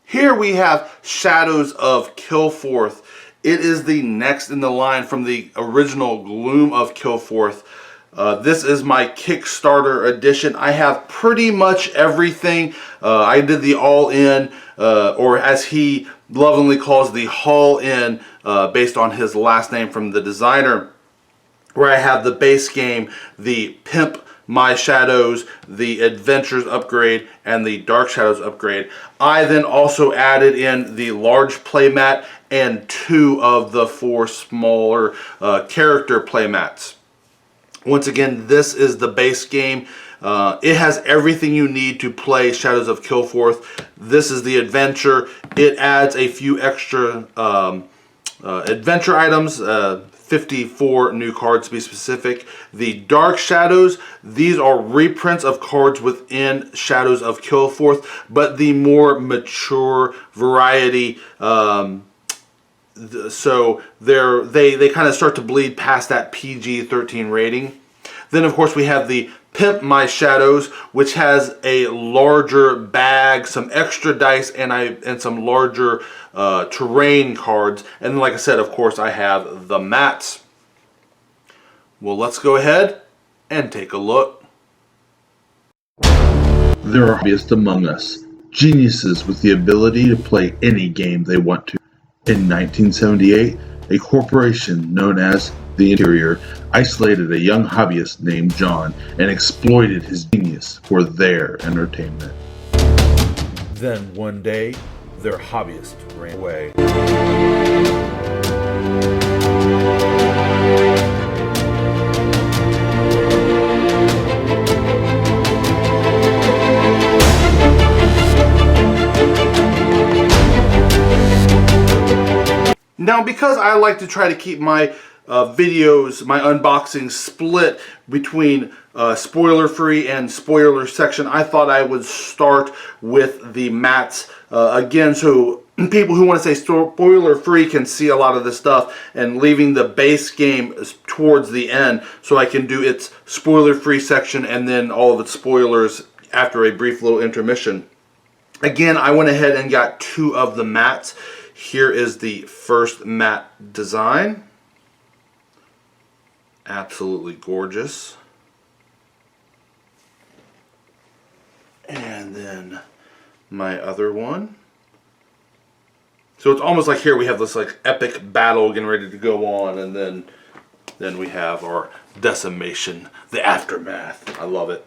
Here we have Shadows of Kilforth. It is the next in the line from the original Gloom of Kilforth. This is my Kickstarter edition. I have pretty much everything. I did the all-in, or as he lovingly calls the Hall-In, based on his last name from the designer, where I have the base game, the Pimp My Shadows, the Adventures upgrade, and the Dark Shadows upgrade. I then also added in the large playmat and 2 of the 4 smaller character playmats. Once again, this is the base game. It has everything you need to play Shadows of Kilforth. This is the adventure. It adds a few extra adventure items, 54 new cards to be specific. The Dark Shadows, these are reprints of cards within Shadows of Kilforth, but the more mature variety. So they kind of start to bleed past that PG-13 rating. Then of course we have the Pimp My Shadows, which has a larger bag, some extra dice, and some larger terrain cards. And then, like I said, of course, I have the mats. Well, let's go ahead and take a look. There are hobbyists among us, geniuses with the ability to play any game they want to. In 1978, a corporation known as The Interior isolated a young hobbyist named John and exploited his genius for their entertainment. Then one day, their hobbyist ran away. Now, because I like to try to keep my videos, my unboxings, split between spoiler-free and spoiler section, I thought I would start with the mats again, so people who want to say spoiler-free can see a lot of this stuff, and leaving the base game towards the end so I can do its spoiler-free section and then all of its spoilers after a brief little intermission. Again, I went ahead and got 2 of the mats. Here is the first mat design. Absolutely gorgeous. And then my other one. So it's almost like here we have this like epic battle getting ready to go on, and then we have our decimation, the aftermath. I love it.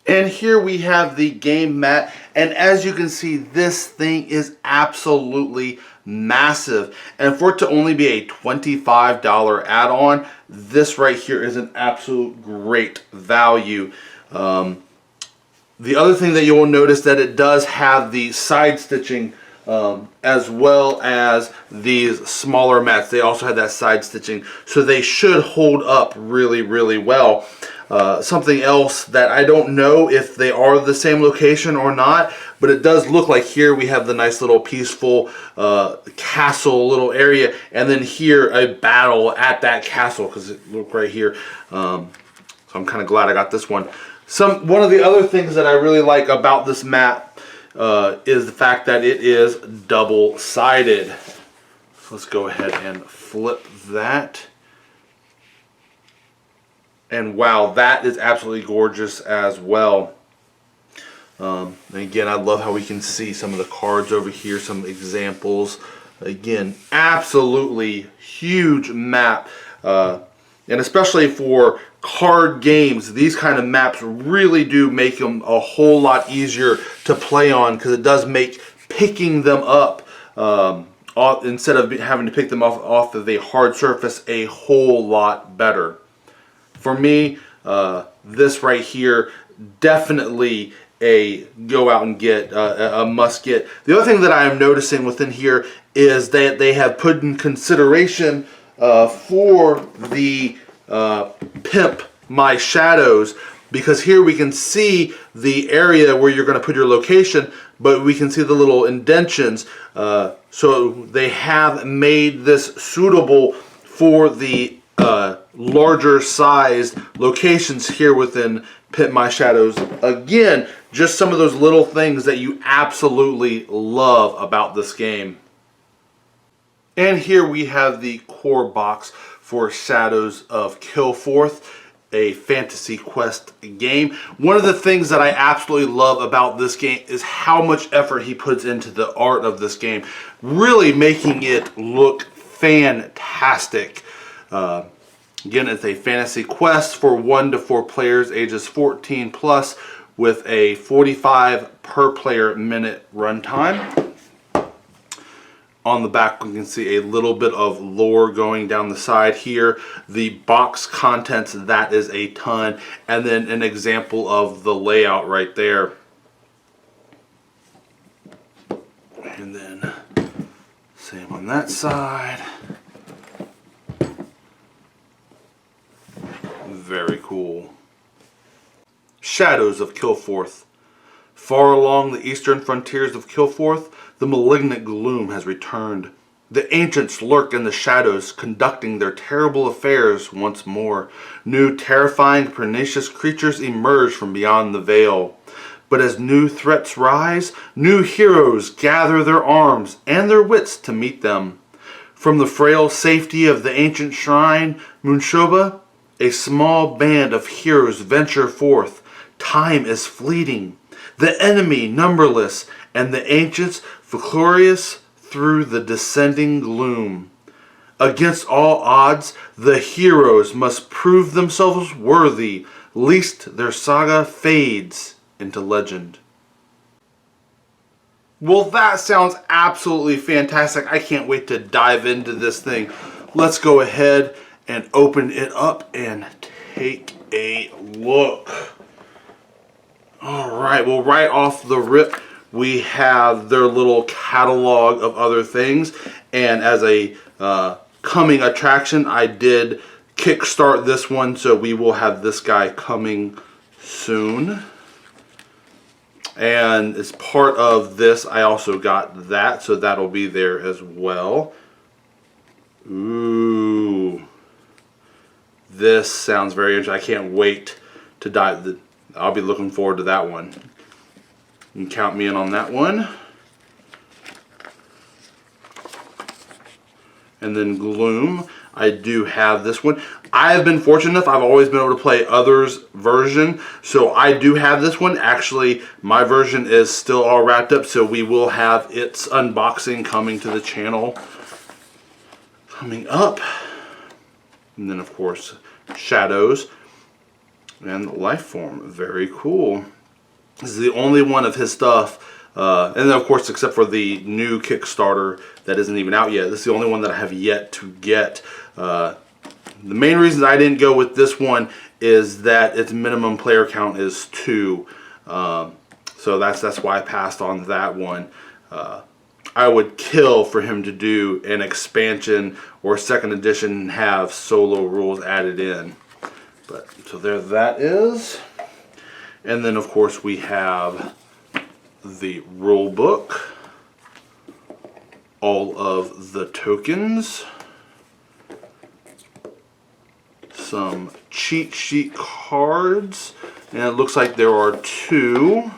And here we have the game mat, and as you can see, this thing is absolutely massive. And for it to only be a $25 add-on, this right here is an absolute great value. The other thing that you will notice that it does have the side stitching as well as these smaller mats. They also have that side stitching, so they should hold up really, really well. Something else that I don't know if they are the same location or not, but it does look like here we have the nice little peaceful castle little area, and then here a battle at that castle, because it look right here. So I'm kind of glad I got this one. One of the other things that I really like about this map is the fact that it is double-sided. Let's go ahead and flip that. And wow, that is absolutely gorgeous as well. And again, I love how we can see some of the cards over here, some examples. Again, absolutely huge map. And especially for card games, these kind of maps really do make them a whole lot easier to play on, because it does make picking them up, instead of having to pick them off of a hard surface, a whole lot better. For me, this right here, definitely a go out and get, a must get. The other thing that I am noticing within here is that they have put in consideration for the Pimp My Shadows, because here we can see the area where you're going to put your location, but we can see the little indentions. So they have made this suitable for the larger sized locations here within Pimp My Shadows. Again, Just some of those little things that you absolutely love about this game. And here we have the core box for Shadows of Kilforth, a fantasy quest game. One of the things that I absolutely love about this game is how much effort he puts into the art of this game, really making it look fantastic. Again, it's a fantasy quest for 1 to 4 players, ages 14 plus, with a 45 per player minute runtime. On the back, we can see a little bit of lore going down the side here. The box contents, that is a ton. And then an example of the layout right there. And then same on that side. Very cool. Shadows of Kilforth. Far along the eastern frontiers of Kilforth, the malignant gloom has returned. The ancients lurk in the shadows, conducting their terrible affairs once more. New terrifying, pernicious creatures emerge from beyond the veil. But as new threats rise, new heroes gather their arms and their wits to meet them. From the frail safety of the ancient shrine, Munshoba, a small band of heroes venture forth. Time is fleeting, the enemy numberless, and the ancients victorious through the descending gloom. Against all odds, the heroes must prove themselves worthy, lest their saga fades into legend. Well, that sounds absolutely fantastic. I can't wait to dive into this thing. Let's go ahead and open it up and take a look. Alright, well, right off the rip, we have their little catalog of other things. And as a coming attraction, I did kickstart this one, so we will have this guy coming soon. And as part of this, I also got that, so that'll be there as well. Ooh. This sounds very interesting. I can't wait to dive. I'll be looking forward to that one. You can count me in on that one. And then Gloom, I do have this one. I have been fortunate enough, I've always been able to play others' version, so I do have this one. Actually, my version is still all wrapped up, so we will have its unboxing coming to the channel coming up. And then, of course, Shadows and Lifeform. Very cool. This is the only one of his stuff. And then, of course, except for the new Kickstarter that isn't even out yet. This is the only one that I have yet to get. The main reason I didn't go with this one is that its minimum player count is 2. So that's why I passed on that one. I would kill for him to do an expansion or second edition and have solo rules added in. But so there that is. And then, of course, we have the rule book, all of the tokens, some cheat sheet cards, and it looks like there are 2.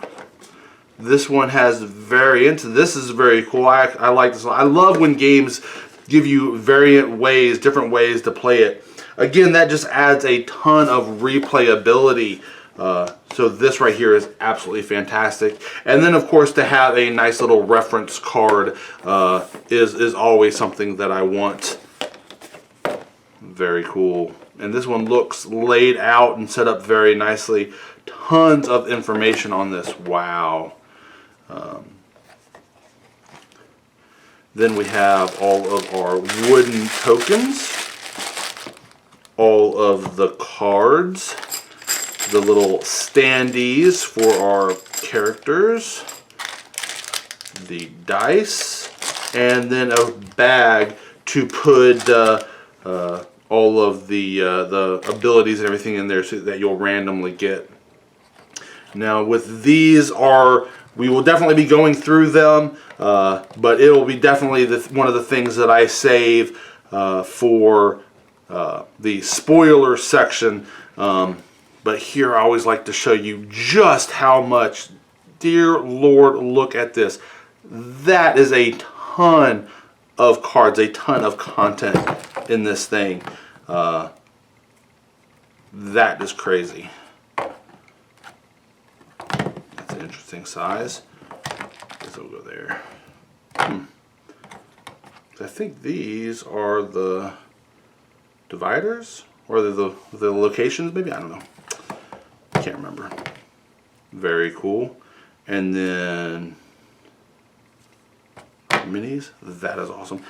This one has variants. This is very cool. I like this one. I love when games give you variant ways, different ways to play it. Again, that just adds a ton of replayability. So this right here is absolutely fantastic. And then, of course, to have a nice little reference card is always something that I want. Very cool. And this one looks laid out and set up very nicely. Tons of information on this. Wow. Then we have all of our wooden tokens, all of the cards, the little standees for our characters, the dice, and then a bag to put all of the abilities and everything in there so that you'll randomly get. Now with these we will definitely be going through them, but it will be definitely one of the things that I save for the spoiler section. But here I always like to show you just how much Dear Lord, look at this. That is a ton of cards, a ton of content in this thing. That is crazy. That's an interesting size. This will go there. I think these are the dividers, or the locations, maybe? I don't know. Can't remember. Very cool. And then minis. That is awesome.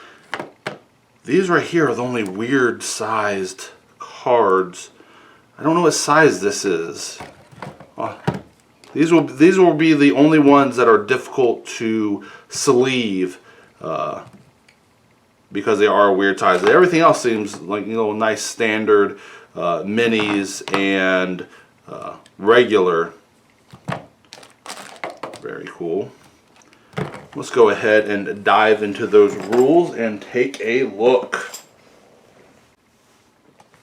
These right here are the only weird sized cards. I don't know what size this is. These will be the only ones that are difficult to sleeve because they are a weird size. Everything else seems like, you know, nice standard minis and regular. Very cool. Let's go ahead and dive into those rules and take a look.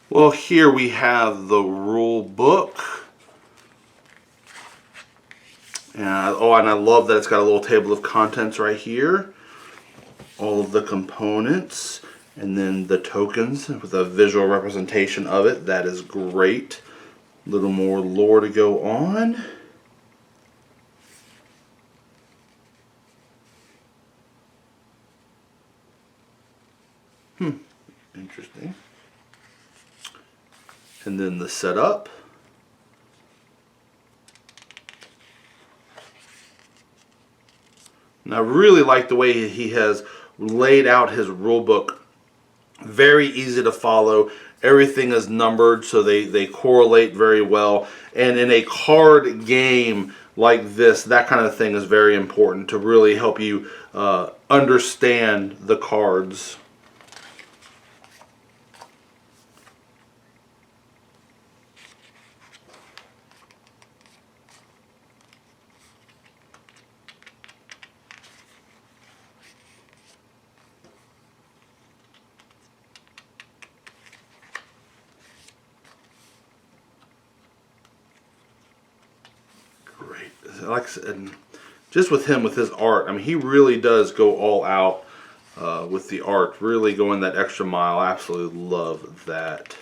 Well, here we have the rule book. And I love that it's got a little table of contents right here. All of the components, and then the tokens with a visual representation of it. That is great. A little more lore to go on. Interesting. And then the setup. And I really like the way he has laid out his rule book. Very easy to follow. Everything is numbered so they correlate very well. And in a card game like this, that kind of thing is very important to really help you understand the cards. Great. Like I said, just with him, with his art, I mean, he really does go all out with the art, really going that extra mile. I absolutely love that.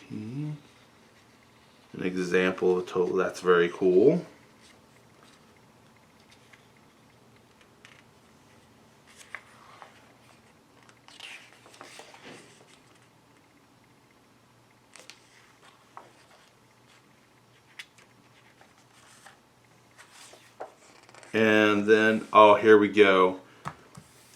An example of a total, that's very cool. And then, oh, here we go.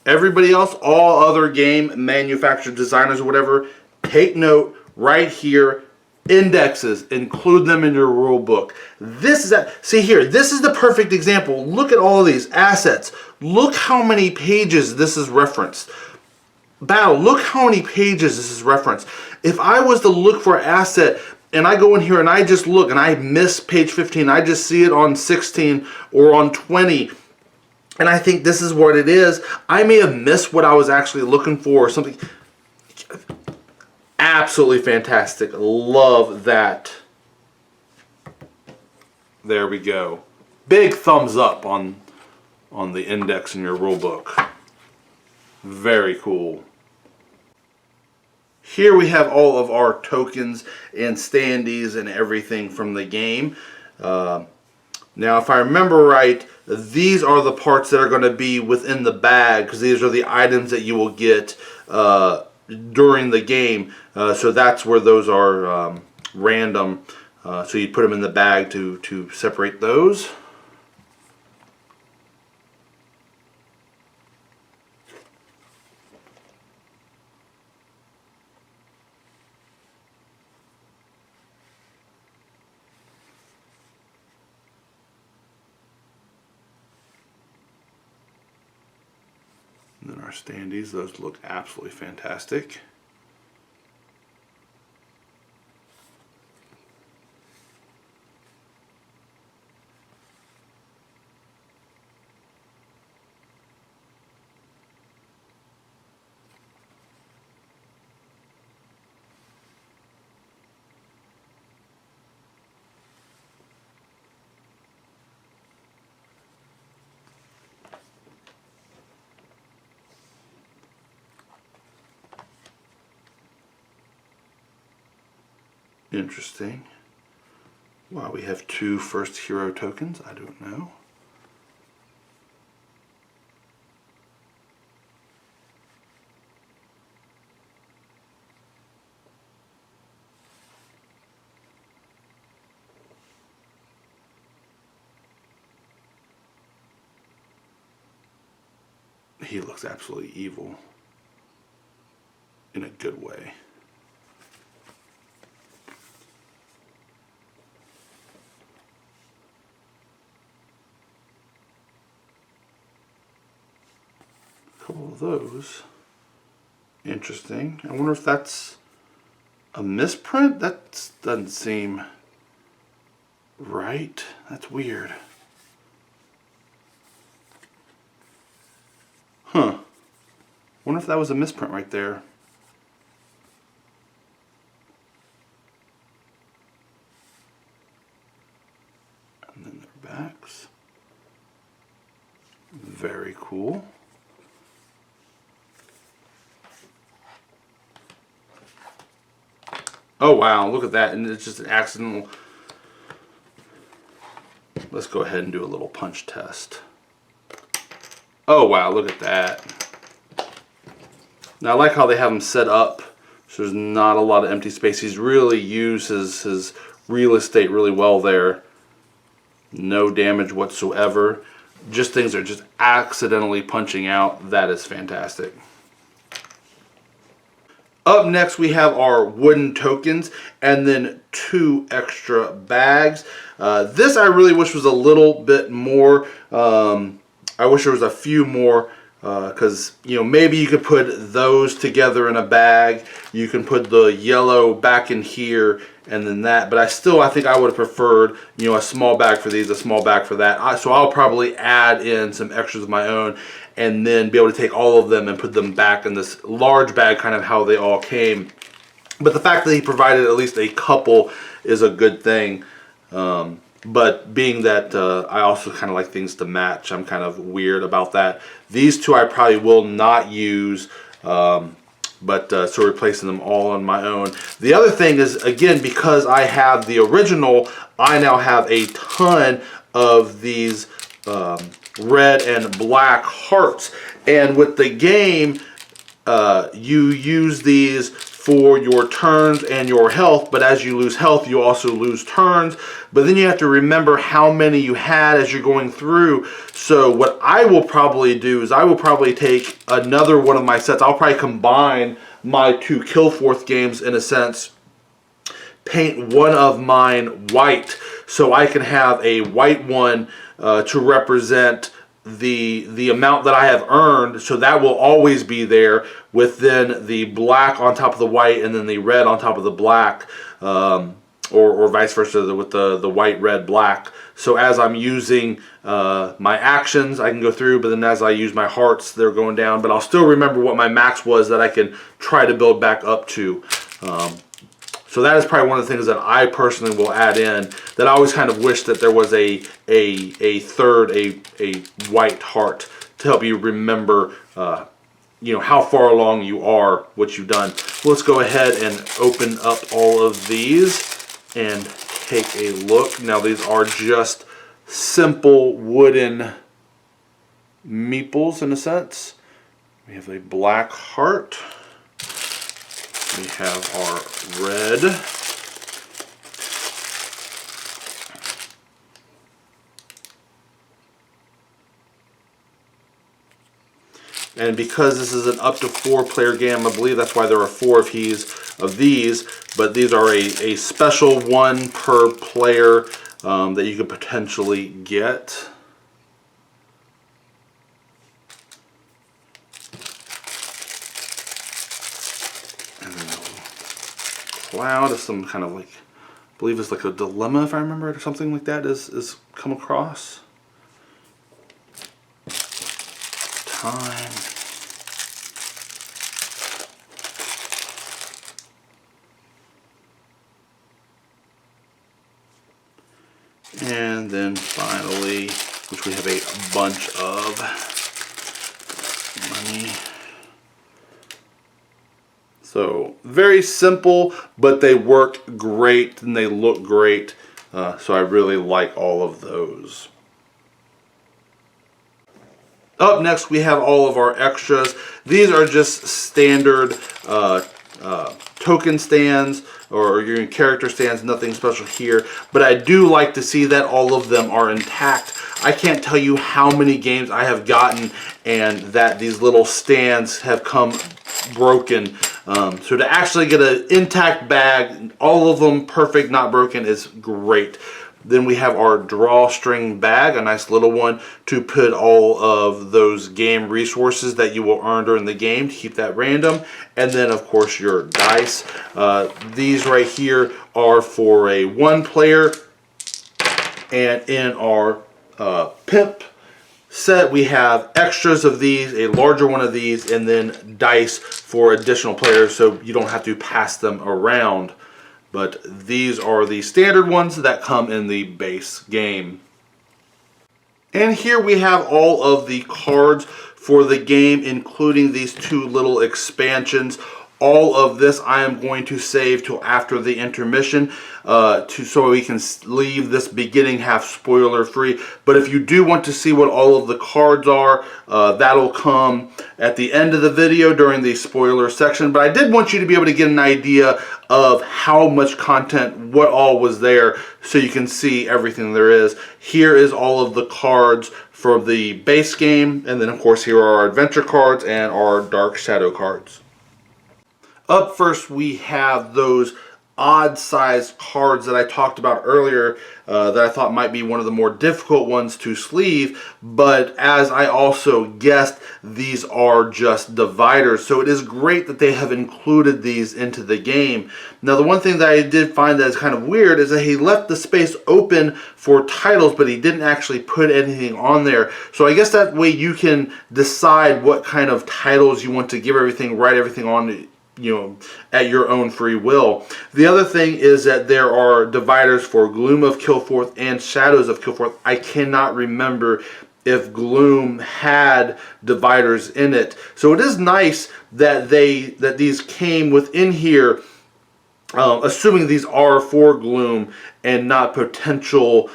Everybody else, all other game manufacturers, designers, or whatever, take note right here. Indexes, include them in your rule book. This is see here, this is the perfect example. Look at all of these assets. Look how many pages this is referenced. Battle, look how many pages this is referenced. If I was to look for an asset and I go in here and I just look and I miss page 15, I just see it on 16 or on 20, and I think this is what it is, I may have missed what I was actually looking for or something. Absolutely fantastic. Love that. There we go. Big thumbs up on the index in your rule book. Very cool. Here we have all of our tokens and standees and everything from the game. Now, if I remember right, these are the parts that are going to be within the bag, because these are the items that you will get during the game. So that's where those are random. So you put them in the bag to separate those. And then our standees, those look absolutely fantastic. Interesting. Wow, we have 2 first hero tokens. I don't know. He looks absolutely evil in a good way. A couple of those. Interesting. I wonder if that's a misprint? That doesn't seem right. That's weird. Huh. Wonder if that was a misprint right there. And then their backs. Very cool. Oh wow, look at that. And it's just an accidental. Let's go ahead and do a little punch test. Oh wow, look at that. Now I like how they have him set up so there's not a lot of empty space. He's really used his real estate really well there. No damage whatsoever. Just things are just accidentally punching out. That is fantastic. Up next we have our wooden tokens and then 2 extra bags. This I really wish was a little bit more. I wish there was a few more because maybe you could put those together in a bag. You can put the yellow back in here and then that. But I think I would have preferred a small bag for these, a small bag for that. So I'll probably add in some extras of my own and then be able to take all of them and put them back in this large bag, kind of how they all came. But the fact that he provided at least a couple is a good thing. But being that I also kind of like things to match, I'm kind of weird about that. These 2 I probably will not use, so replacing them all on my own. The other thing is, again, because I have the original, I now have a ton of these red and black hearts. And with the game, you use these for your turns and your health, but as you lose health, you also lose turns. But then you have to remember how many you had as you're going through. So what I will probably do is I will probably take another one of my sets. I'll probably combine my 2 Kilforth games in a sense, paint one of mine white so I can have a white one to represent the amount that I have earned, so that will always be there, with then the black on top of the white and then the red on top of the black, or vice versa with the white, red, black. So as I'm using my actions, I can go through, but then as I use my hearts, they're going down. But I'll still remember what my max was that I can try to build back up to. So that is probably one of the things that I personally will add in, that I always kind of wish that there was a white heart to help you remember how far along you are, what you've done. Let's go ahead and open up all of these and take a look. Now these are just simple wooden meeples in a sense. We have a black heart. We have our red. And because this is an up to 4-player game, I believe that's why there are 4 of these. But these are a special 1 per player that you could potentially get. Cloud is some kind of I believe it's like a dilemma, if I remember it, or something like that is come across. Time. And then finally, which we have a bunch of money. So very simple, but they work great and they look great. So I really like all of those. Up next, we have all of our extras. These are just standard token stands or your character stands, nothing special here. But I do like to see that all of them are intact. I can't tell you how many games I have gotten and that these little stands have come broken. So to actually get an intact bag, all of them perfect, not broken, is great. Then we have our drawstring bag, a nice little one to put all of those game resources that you will earn during the game to keep that random. And then of course your dice. These right here are for a 1-player. And in our Pimp set we have extras of these, a larger one of these, and then dice for additional players so you don't have to pass them around. But these are the standard ones that come in the base game. And here we have all of the cards for the game, including these 2 little expansions. All of this I am going to save till after the intermission so we can leave this beginning half spoiler free. But if you do want to see what all of the cards are, that'll come at the end of the video during the spoiler section. But I did want you to be able to get an idea of how much content, what all was there, so you can see everything there is. Here is all of the cards for the base game, and then of course here are our adventure cards and our Dark Shadow cards. Up first we have those odd sized cards that I talked about earlier that I thought might be one of the more difficult ones to sleeve, but as I also guessed, these are just dividers, so it is great that they have included these into the game. Now the one thing that I did find that is kind of weird is that he left the space open for titles, but he didn't actually put anything on there. So I guess that way you can decide what kind of titles you want to give everything, write everything on, at your own free will. The other thing is that there are dividers for Gloom of Kilforth and Shadows of Kilforth. I cannot remember if Gloom had dividers in it. So it is nice that these came within here, assuming these are for Gloom and not potential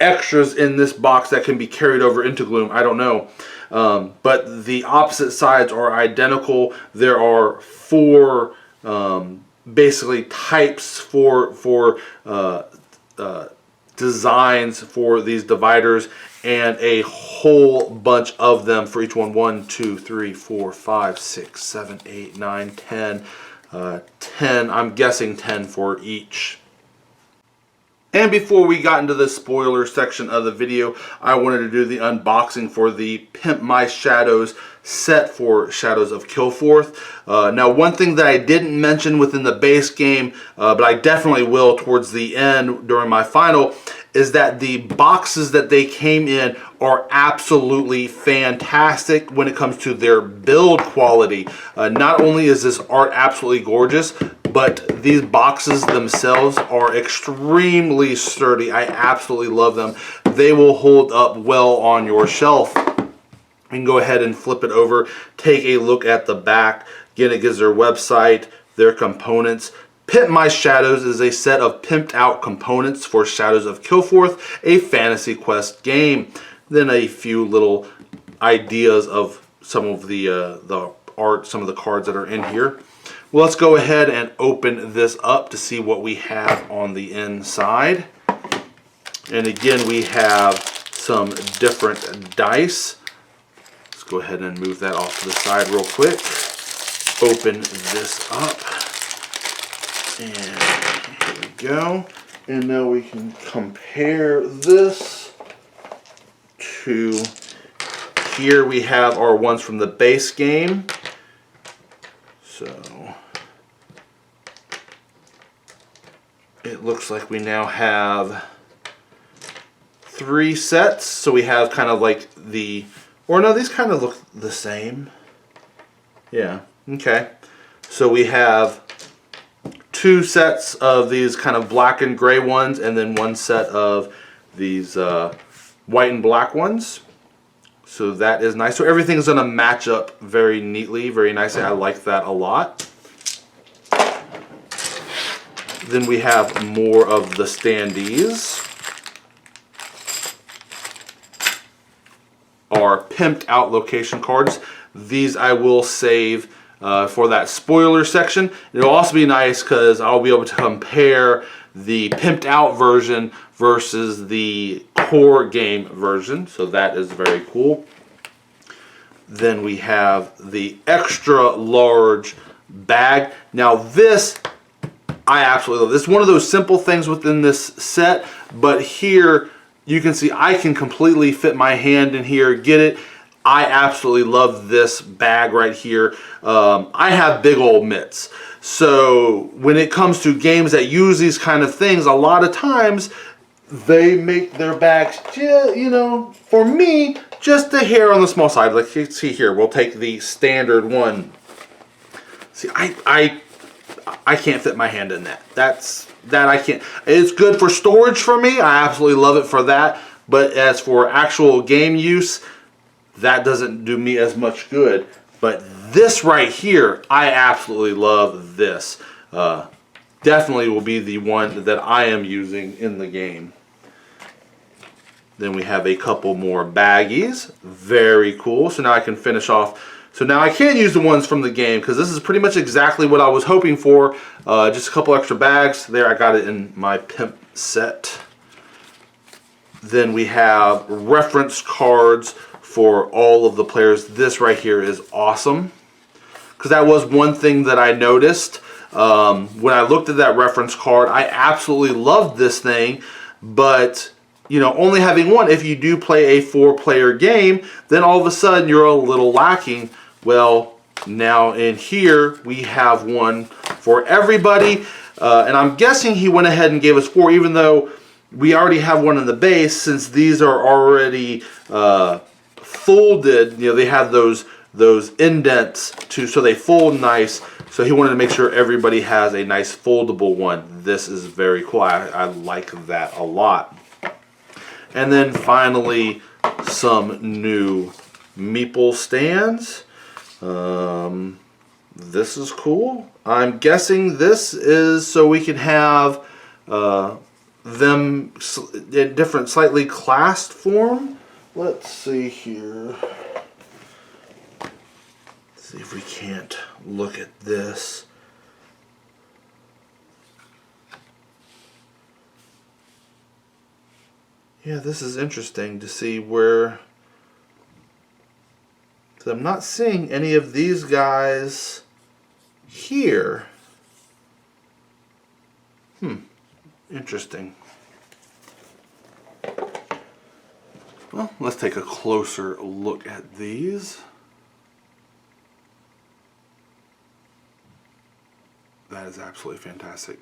extras in this box that can be carried over into Gloom. I don't know. But the opposite sides are identical. There are 4 basically types for designs for these dividers, and a whole bunch of them for each one. 1, 2, 3, 4, 5, 6, 7, 8, 9, 10. 10. I'm guessing 10 for each. And before we got into the spoiler section of the video, I wanted to do the unboxing for the Pimp My Shadows set for Shadows of Kilforth. Now one thing that I didn't mention within the base game, but I definitely will towards the end during my final, is that the boxes that they came in are absolutely fantastic when it comes to their build quality. Not only is this art absolutely gorgeous, but these boxes themselves are extremely sturdy. I absolutely love them. They will hold up well on your shelf. You can go ahead and flip it over, take a look at the back. Again, it gives their website, their components. Pimp My Shadows is a set of pimped out components for Shadows of Kilforth, a fantasy quest game. Then a few little ideas of some of the art, some of the cards that are in here. Well, let's go ahead and open this up to see what we have on the inside. And again, we have some different dice. Let's go ahead and move that off to the side real quick. Open this up. And here we go. And now we can compare this to here. We have our ones from the base game. So it looks like we now have 3 sets. So we have kind of like or no, these kind of look the same. Yeah, okay. So we have 2 sets of these kind of black and gray ones, and then 1 set of these white and black ones. So that is nice. So everything's going to match up very neatly, very nicely. I like that a lot. Then we have more of the Standees. Our pimped out location cards. These I will save for that spoiler section. It'll also be nice because I'll be able to compare the pimped out version versus the core game version. So that is very cool. Then we have the extra large bag. Now this, I absolutely love. This is one of those simple things within this set, but here you can see I can completely fit my hand in here, get it. I absolutely love this bag right here. I have big old mitts. So when it comes to games that use these kind of things, a lot of times they make their bags, you know, for me, just a hair on the small side. Like you see here, we'll take the standard one. See, I can't fit my hand in that. That I can't. It's good for storage for me. I absolutely love it for that. But as for actual game use, that doesn't do me as much good. But this right here, I absolutely love this. Definitely will be the one that I am using in the game. Then we have a couple more baggies. Very cool. So now I can finish off. So now I can't use the ones from the game because this is pretty much exactly what I was hoping for. Just a couple extra bags. There, I got it in my pimp set. Then we have reference cards for all of the players. This right here is awesome because that was one thing that I noticed. When I looked at that reference card, I absolutely loved this thing, but you know, only having one, if you do play a 4-player game, then all of a sudden you're a little lacking. Well, now in here we have one for everybody, and I'm guessing he went ahead and gave us 4, even though we already have one in the base, since these are already folded. You know, they have those indents too, so they fold nice. So he wanted to make sure everybody has a nice foldable one. This is very cool. I like that a lot. And then finally, some new meeple stands. This is cool. I'm guessing this is so we can have them in different, slightly classed form. Let's see here. Let's see if we can't look at this. Yeah, this is interesting to see where, so I'm not seeing any of these guys here. Interesting. Well, let's take a closer look at these. That is absolutely fantastic.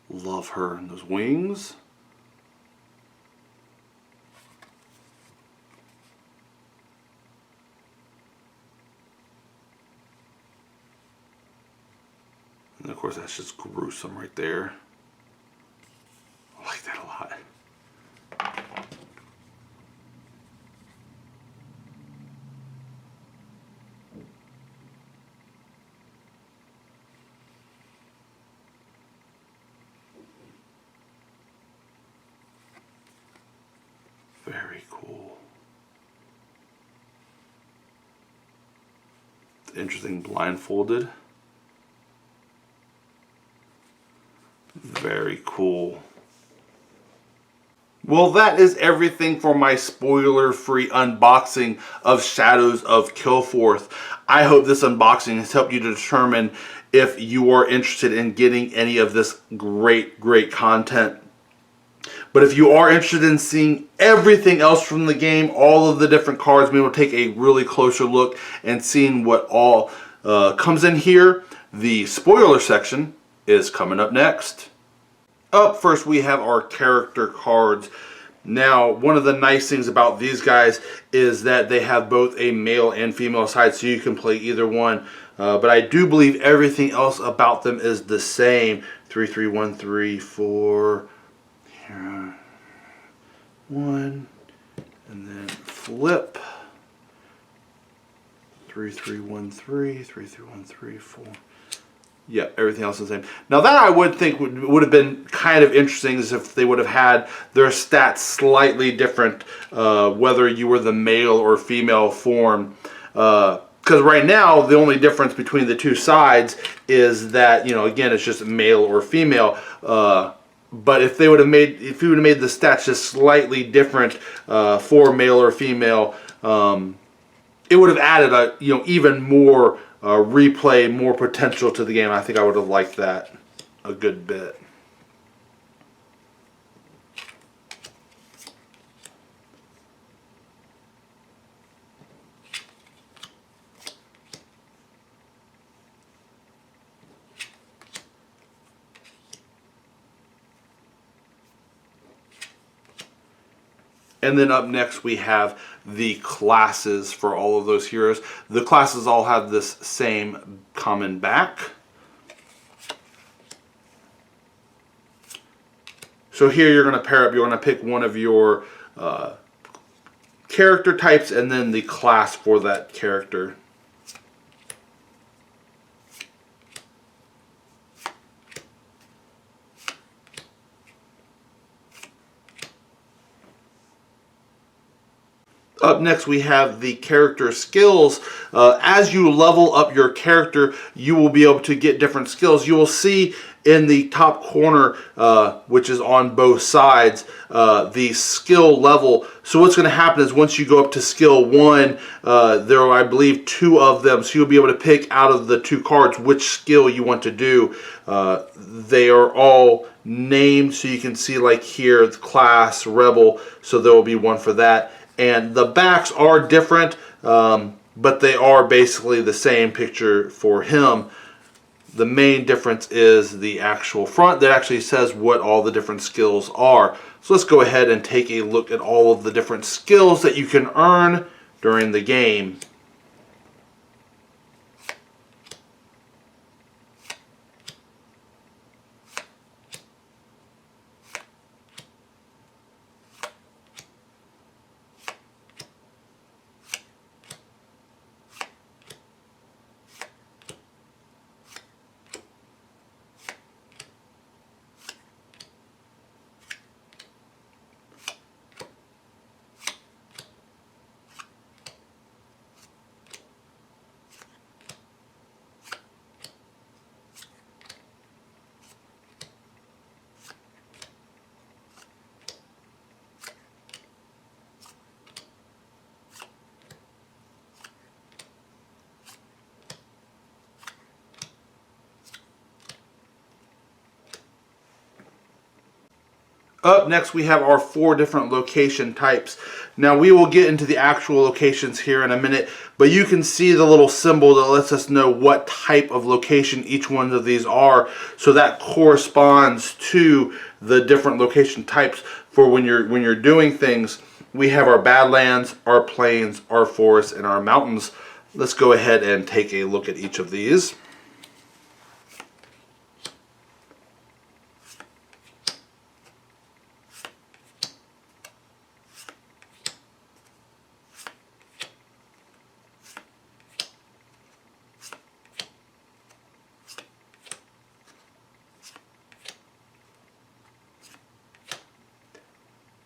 Love her and those wings. And of course, that's just gruesome right there. I like that a lot. Very cool. It's interesting, blindfolded. Very cool. Well, that is everything for my spoiler-free unboxing of Shadows of Kilforth. I hope this unboxing has helped you to determine if you are interested in getting any of this great content. But if you are interested in seeing everything else from the game, all of the different cards, we will take a really closer look and seeing what all comes in here. The spoiler section is coming up next. Up first, we have our character cards. Now, one of the nice things about these guys is that they have both a male and female side, so you can play either one. But I do believe everything else about them is the same. 3, 3, 1, 3, 4. Here, 1, and then flip. 3, 3, 1, 3, 3, 3, 1, 3, 4. Yeah, everything else is the same. Now that I would think would have been kind of interesting is if they would have had their stats slightly different, whether you were the male or female form. Because right now the only difference between the two sides is that, you know, again, it's just male or female. But if they would have made, if you would have made the stats just slightly different for male or female, it would have added a, you know, even more replay, more potential to the game. I think I would have liked that a good bit. And then up next we have the classes for all of those heroes. The classes all have this same common back. So here you're going to pair up, you're going to pick one of your character types and then the class for that character. Up next we have the character skills. As you level up your character, you will be able to get different skills. You will see in the top corner, which is on both sides, the skill level. So what's going to happen is once you go up to skill 1, there are, I believe, 2 of them. So you'll be able to pick out of the 2 cards which skill you want to do. They are all named, so you can see, like here, the class, rebel, so there will be one for that. And the backs are different, but they are basically the same picture for him. The main difference is the actual front that actually says what all the different skills are. So let's go ahead and take a look at all of the different skills that you can earn during the game. Up next we have our 4 different location types. Now we will get into the actual locations here in a minute, but you can see the little symbol that lets us know what type of location each one of these are. So that corresponds to the different location types for when you're doing things. We have our Badlands, our Plains, our Forests, and our Mountains. Let's go ahead and take a look at each of these.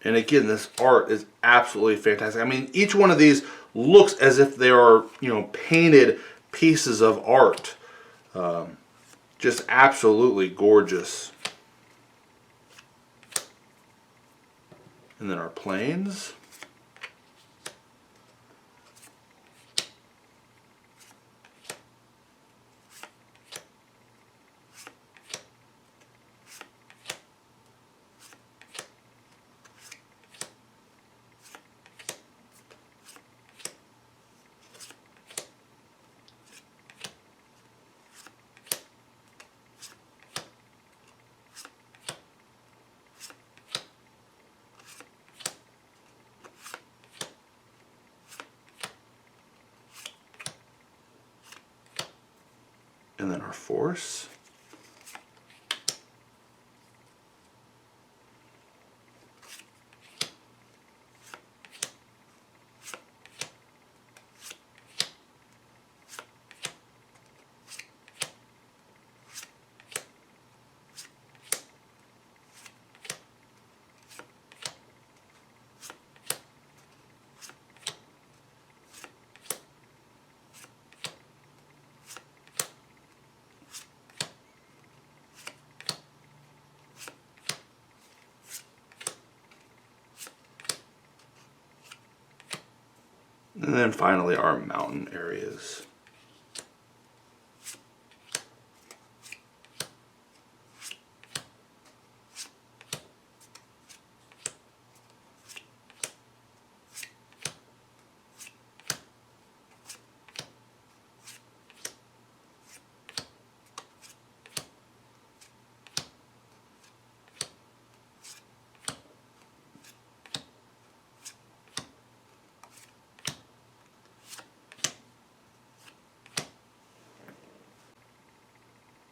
And again, this art is absolutely fantastic. I mean, each one of these looks as if they are, you know, painted pieces of art. Just absolutely gorgeous. And then our plains. And then our force. And then finally our mountain areas.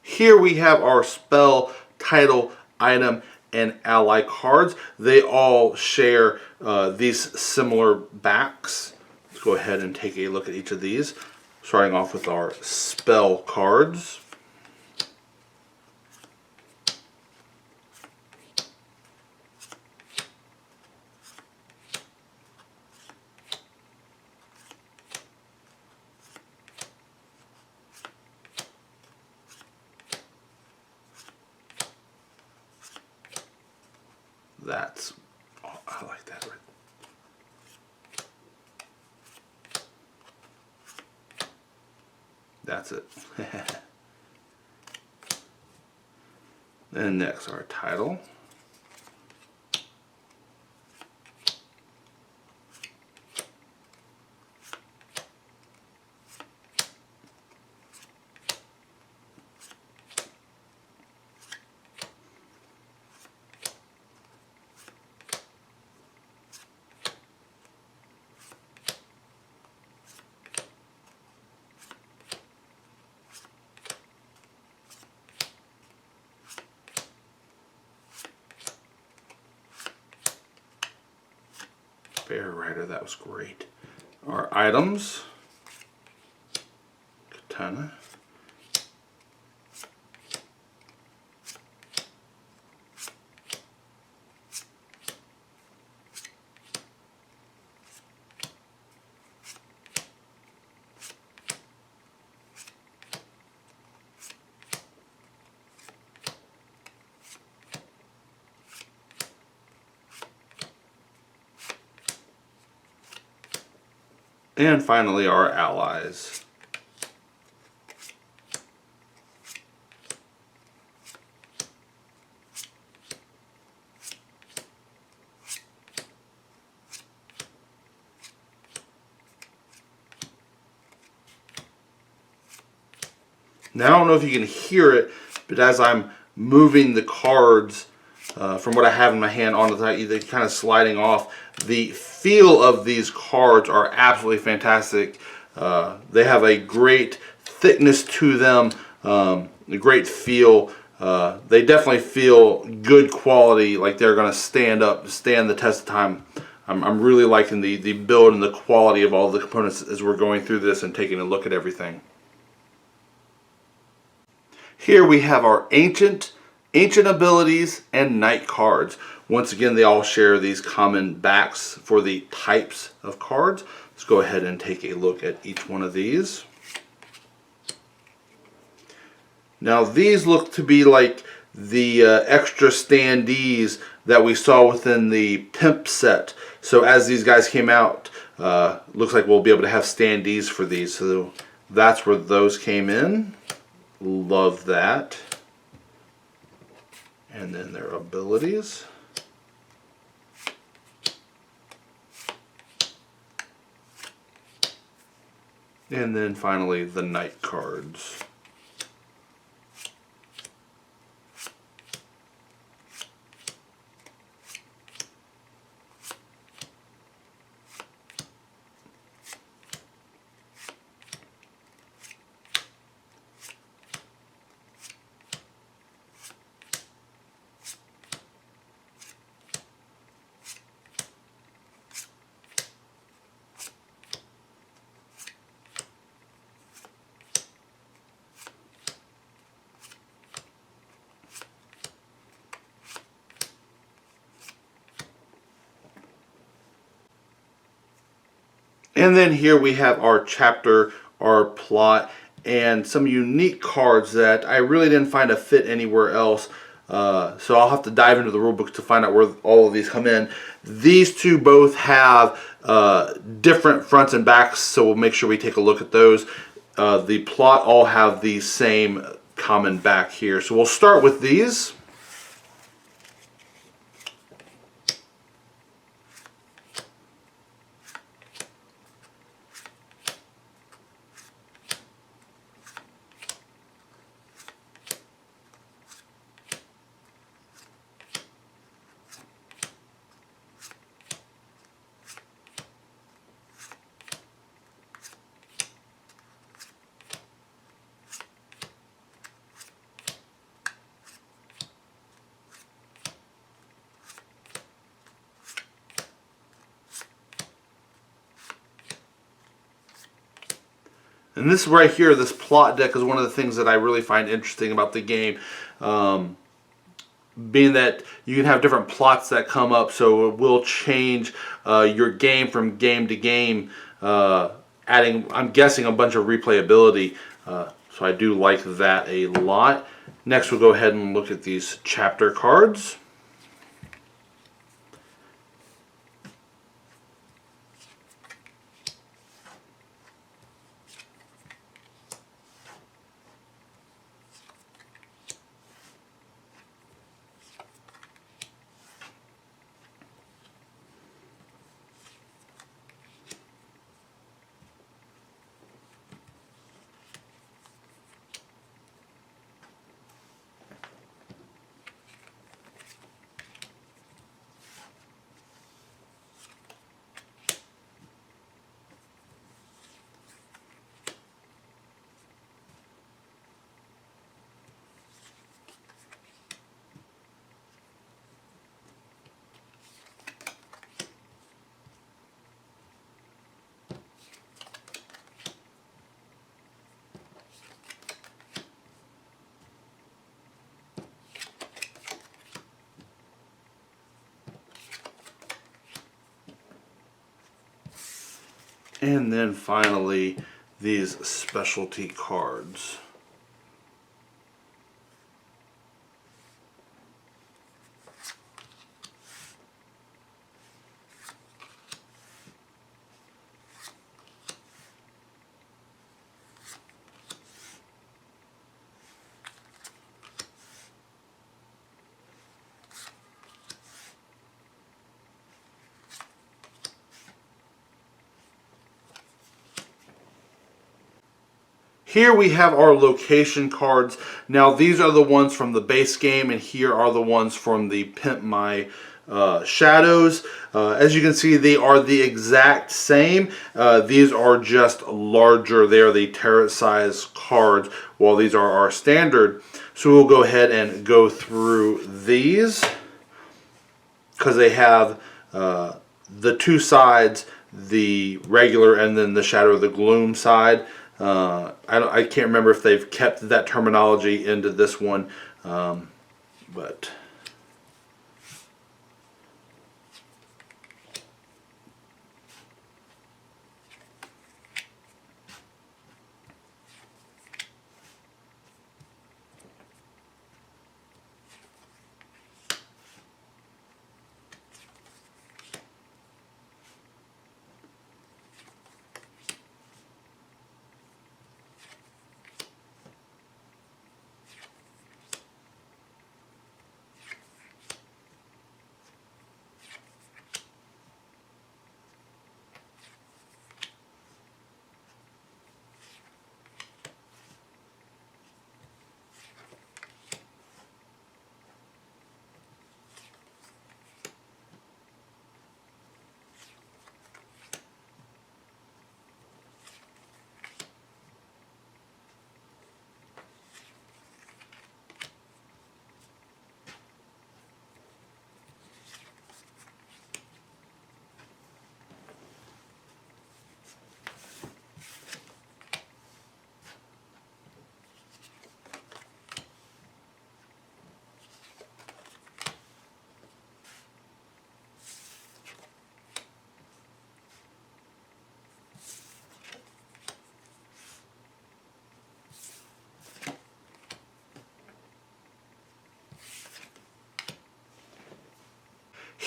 Here we have our spell, title, item, and ally cards. They all share these similar backs. Let's go ahead and take a look at each of these. Starting off with our spell cards. That's, oh, I like that. That's it. And next, our title. Bear Rider, that was great. Our items. Katana. And finally, our allies. Now, I don't know if you can hear it, but as I'm moving the cards from what I have in my hand onto they're kind of sliding off, the feel of these cards are absolutely fantastic. They have a great thickness to them, a great feel. They definitely feel good quality, like they're going to stand the test of time. I'm really liking the build and the quality of all the components as we're going through this and taking a look at everything. Here we have our ancient abilities, and knight cards. Once again, they all share these common backs for the types of cards. Let's go ahead and take a look at each one of these. Now these look to be like the extra standees that we saw within the Pimp set. So as these guys came out, looks like we'll be able to have standees for these. So that's where those came in. Love that. And then their abilities. And then finally the knight cards. And then here we have our chapter, our plot, and some unique cards that I really didn't find a fit anywhere else. So I'll have to dive into the rule book to find out where all of these come in. These two both have different fronts and backs, so we'll make sure we take a look at those. The plot all have the same common back here. So we'll start with these. And this right here, this plot deck, is one of the things that I really find interesting about the game. Being that you can have different plots that come up, so it will change your game from game to game, adding, I'm guessing, a bunch of replayability. So I do like that a lot. Next, we'll go ahead and look at these chapter cards. And then finally, these specialty cards. Here we have our location cards. Now these are the ones from the base game, and here are the ones from the Pimp My Shadows. As you can see, they are the exact same. These are just larger. They are the tarot size cards, while these are our standard. So we'll go ahead and go through these, because they have the two sides, the regular and then the Shadow of the Gloom side. I can't remember if they've kept that terminology into this one, but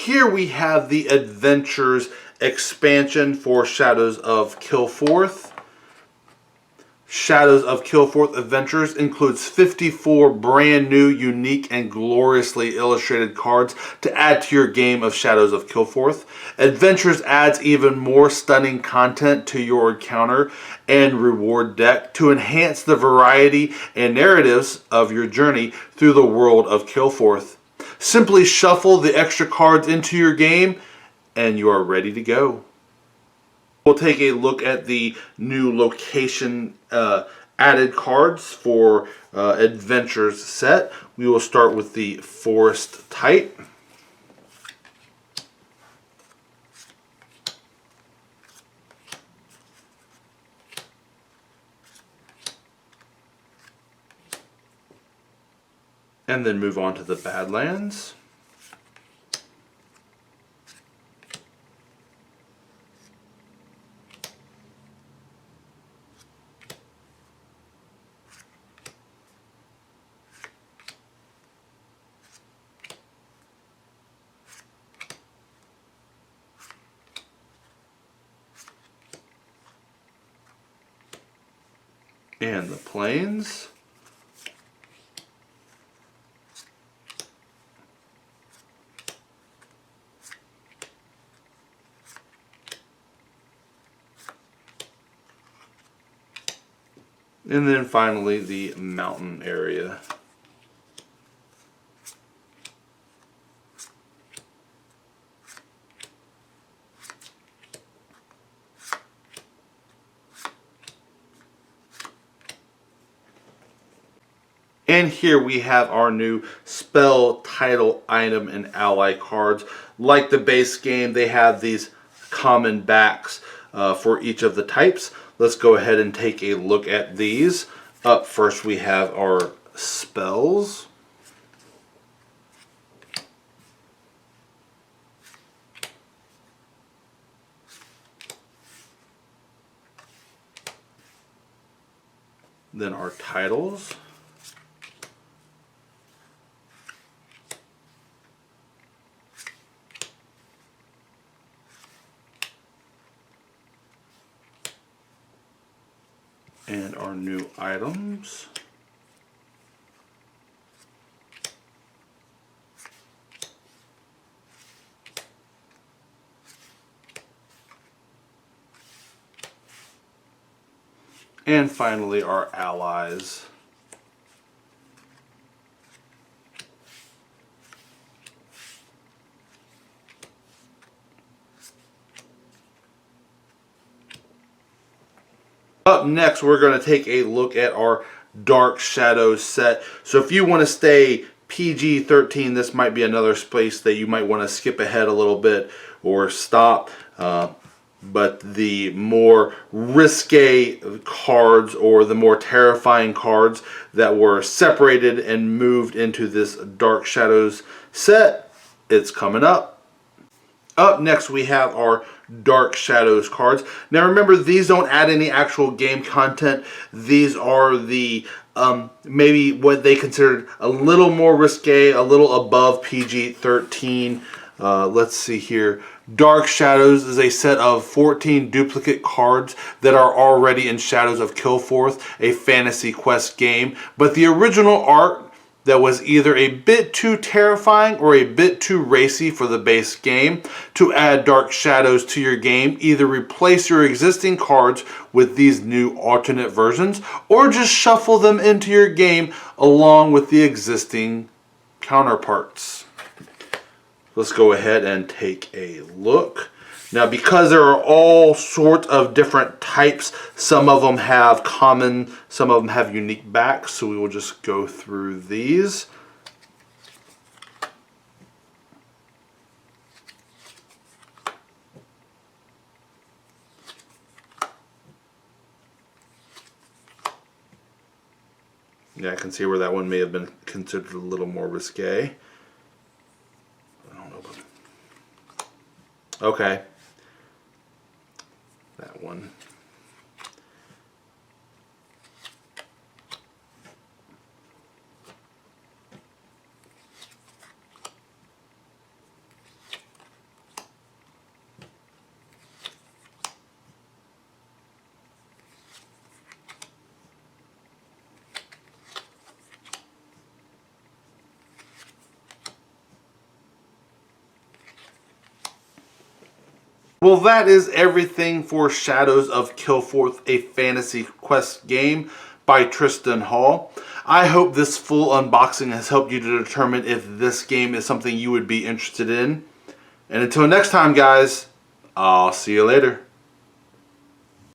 here we have the Adventures expansion for Shadows of Kilforth. Shadows of Kilforth Adventures includes 54 brand new, unique, and gloriously illustrated cards to add to your game of Shadows of Kilforth. Adventures adds even more stunning content to your encounter and reward deck to enhance the variety and narratives of your journey through the world of Kilforth. Simply shuffle the extra cards into your game and you are ready to go. We'll take a look at the new location added cards for Adventures set. We will start with the Forest type. And then move on to the Badlands. And the Plains. And then finally the mountain area. And here we have our new spell, title, item, and ally cards. Like the base game, they have these common backs for each of the types. Let's go ahead and take a look at these. Up first we have our spells. Then our titles. And our new items. And finally our allies. Up next, we're going to take a look at our Dark Shadows set. So if you want to stay PG-13, this might be another space that you might want to skip ahead a little bit or stop. But the more risque cards or the more terrifying cards that were separated and moved into this Dark Shadows set, it's coming up. Up next we have our Dark Shadows cards. Now remember, these don't add any actual game content. These are the maybe what they considered a little more risque, a little above PG-13. Let's see here. Dark Shadows is a set of 14 duplicate cards that are already in Shadows of Kilforth, a fantasy quest game. But the original art that was either a bit too terrifying or a bit too racy for the base game. To add Dark Shadows to your game, either replace your existing cards with these new alternate versions or just shuffle them into your game along with the existing counterparts. Let's go ahead and take a look. Now, because there are all sorts of different types, some of them have common, some of them have unique backs, so we will just go through these. Yeah, I can see where that one may have been considered a little more risque. I don't know about... Okay. That one. Well, that is everything for Shadows of Kilforth, a fantasy quest game by Tristan Hall. I hope this full unboxing has helped you to determine if this game is something you would be interested in. And until next time, guys, I'll see you later.